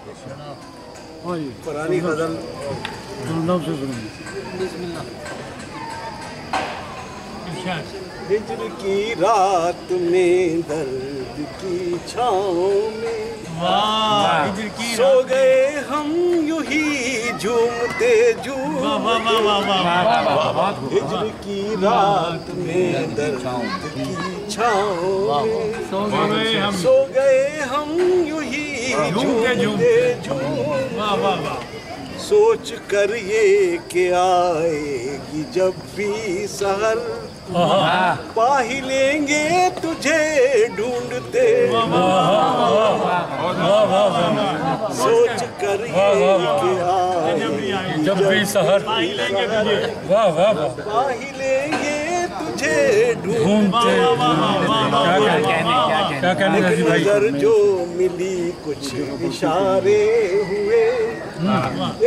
पुरानी गजल हिजर की रात में दर्द की छाँव में सो गए हम यूं ही झूमते झूमते। हिजर की रात में दर्द की छाँव में सो गए हम यूं ही झूमते झूमते। सोच कर ये कि आएगी जब भी सहर पा ही लेंगे तुझे ढूंढते। सोच कर ये कि आएगी जब भी सहर पा ही लेंगे तुझे ढूंढते। नजर जो मिली कुछ इशारे हुए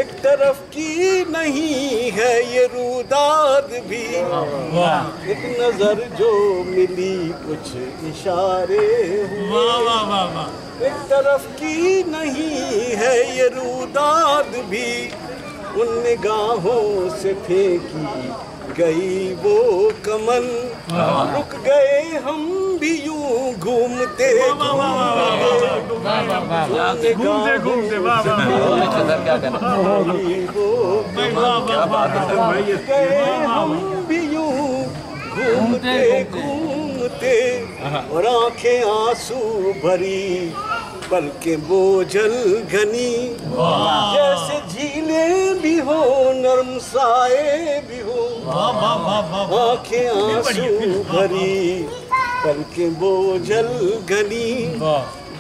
एक तरफ की नहीं है ये रुदाद भी। एक नजर जो मिली कुछ इशारे हुए एक तरफ की नहीं है ये रुदाद भी। उन निगाहों से फेंकी गई वो कमन रुक गए हम भी यूं घूमते घूमते हम भी यूं घूमते घूमते। और आंखें आंसू भरी पलकें बोझल घनी जैसे झीलें भी हो नरम साए भी हो। आंखें आंसू भरी पलकें बोझल घनी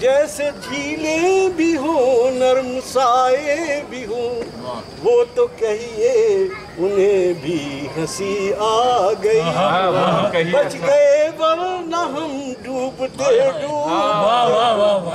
जैसे झीलें भी हो नरम साए भी हो। वो तो कहिए उन्हें भी हंसी आ गई बच गए वरना हम डूबते डूबते।